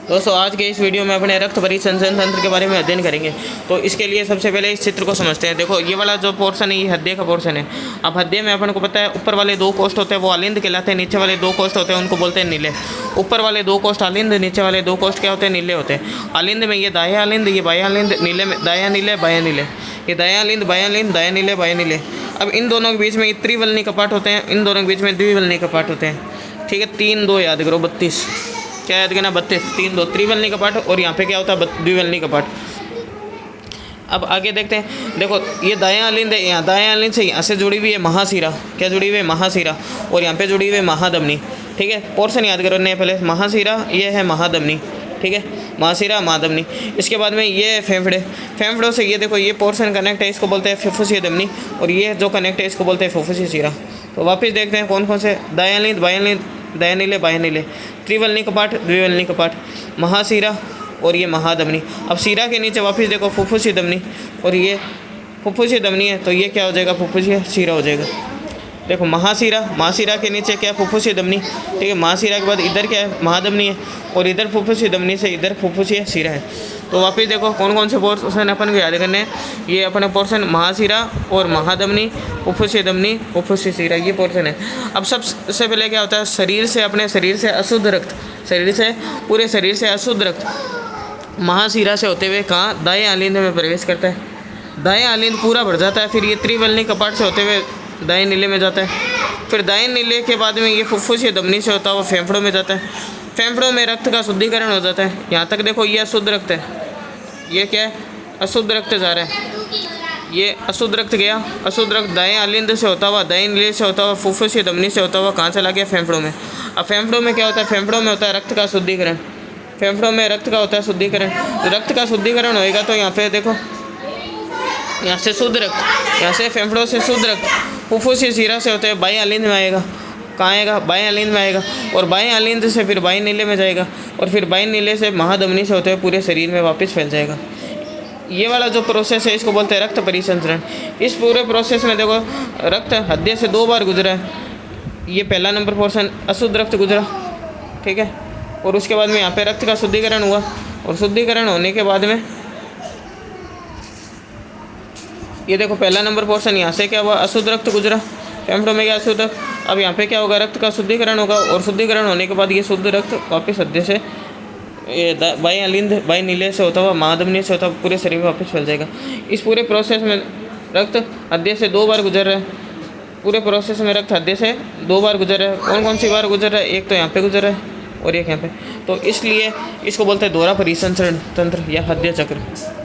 दोस्तों आज के इस वीडियो में अपने रक्त परिसंचरण तंत्र के बारे में अध्ययन करेंगे। तो इसके लिए सबसे पहले इस चित्र को समझते हैं। देखो ये वाला जो पोर्शन है ये हृदय का पोर्शन है। अब हृदय में अपन को पता है ऊपर वाले दो कोष्ठ होते हैं वो अलिंद कहलाते हैं, नीचे वाले दो कोष्ठ होते हैं उनको बोलते हैं नीले। ऊपर वाले दो कोष्ठ अलिंद, नीचे वाले दो कोष्ठ क्या होते हैं, नीले होते हैं। अलिंद में ये दाया अलिंद, ये बाया अलिंद, नीले में दाया नीले बाया नीले, ये दाया अलिंद बाया अलिंद, दाया नीले बाया नीले। अब इन दोनों के बीच में ये त्रिवलनी कपाट होते हैं, इन दोनों के बीच में द्विवलनी कपाट होते हैं। ठीक है, 3 2 याद करो 32, क्या याद करना 32, 3 2 त्रिवलनी कपाट, और यहाँ पे क्या होता है द्विवलनी कपाट। अब आगे देखते हैं। देखो ये दायां अलिंद है, यहाँ दायां अलिंद से यहाँ से जुड़ी हुई है महाशिरा, क्या जुड़ी हुई है महाशिरा, और यहाँ पे जुड़ी हुई है महाधमनी। ठीक है, पोर्शन याद करो ने पहले, महाशिरा ये है महाधमनी। ठीक है, महाशिरा महाधमनी। इसके बाद में ये है फेफड़े, फेफड़ों से ये देखो ये पोर्शन कनेक्ट है, इसको बोलते हैं फुफ्फुसीय धमनी, और ये जो कनेक्ट है इसको बोलते हैं फुफ्फुसीय शिरा। तो वापस देखते हैं कौन कौन से, दायां अलिंद बायां अलिंद, दाया नीले बाया नीले, त्रिवलनी कपाट द्विवलनी कपाट, महाशिरा और ये महाधमनी। अब शिरा के नीचे वापस देखो फुफ्फुसीय धमनी, और ये फुफ्फुसीय धमनी है तो ये क्या हो जाएगा, फुफ्फुसीय शिरा हो जाएगा। देखो महाशिरा, महाशिरा के नीचे क्या है, फुफ्फुसीय धमनी। ठीक है, महाशिरा के बाद इधर क्या है, महाधमनी है, और इधर फुफ्फुसीय धमनी से इधर फुफ्फुसीय शिरा है। तो वापस देखो कौन कौन से पोर्शन अपन को याद करने हैं। ये अपना पोर्शन महाशिरा और महाधमनी, फुफ्फुसीय धमनी, फुफ्फुसीय शिरा, ये पोर्शन है। अब सबसे पहले क्या होता है, शरीर से अपने शरीर से अशुद्ध रक्त, शरीर से पूरे शरीर से अशुद्ध रक्त महाशिरा से होते हुए कहाँ, दाएं अलिंद में प्रवेश करता है। दाएं अलिंद पूरा भर जाता है, फिर ये त्रिवलनी कपाट से होते हुए दाएं नीले में जाता है। फिर दाएं नीले के बाद में ये फुफ्फुसीय धमनी से होता हुआ फेफड़ों में जाता है। फेफड़ों में रक्त का शुद्धिकरण हो जाता है। यहाँ तक देखो ये अशुद्ध रक्त है, ये क्या है, अशुद्ध रक्त जा रहा है, ये अशुद्ध रक्त गया। अशुद्ध रक्त दाएं अलिंद से होता हुआ, दाएं नीले से होता हुआ, फुफ्फुसीय धमनी से होता हुआ कहाँ चला गया, फेफड़ों में। अब फेफड़ों में क्या होता है, फेफड़ों में होता है रक्त का शुद्धिकरण, फेफड़ों में रक्त का होता है शुद्धिकरण। रक्त का शुद्धिकरण होएगा तो यहाँ पे देखो, यहाँ से शुद्ध रक्त, यहाँ से फेफड़ों से शुद्ध रक्त फुफ्फुसीय शिरा से होते हुए बाएं अलिंद में आएगा। कहाँ आएगा, बाएं अलिंद में आएगा, और बाएं अलिंद से फिर बाएं नीले में जाएगा, और फिर बाएं नीले से महाधमनी से होते हुए पूरे शरीर में वापस फैल जाएगा। ये वाला जो प्रोसेस है इसको बोलते हैं रक्त परिसंचरण। इस पूरे प्रोसेस में देखो रक्त हृदय से 2 बार गुजरा है। ये पहला नंबर पोर्शन अशुद्ध रक्त गुजरा, ठीक है, और उसके बाद में यहाँ पे रक्त का शुद्धिकरण हुआ, और शुद्धिकरण होने के बाद में ये देखो पहला नंबर पोर्शन यहाँ से क्या हुआ, अशुद्ध रक्त गुजरा, फेफड़ों में क्या अशुद्ध रक्त। अब यहाँ पे क्या होगा, रक्त का शुद्धिकरण होगा, और शुद्धिकरण होने के बाद ये शुद्ध रक्त वापस हृदय से ये बाएं अलिंद बाएं नीले से होता हुआ महाधमनी से होता हुआ पूरे शरीर में वापस फैल जाएगा। इस पूरे प्रोसेस में रक्त हृदय से 2 बार गुजर रहा है। पूरे प्रोसेस में रक्त हृदय से 2 बार गुजर रहा है। कौन कौन सी बार गुजर रहा है, एक तो यहाँ पे गुजर रहा है और एक यहाँ पे। तो इसलिए इसको बोलते हैं दोहरा परिसंचरण तंत्र या हृदय चक्र।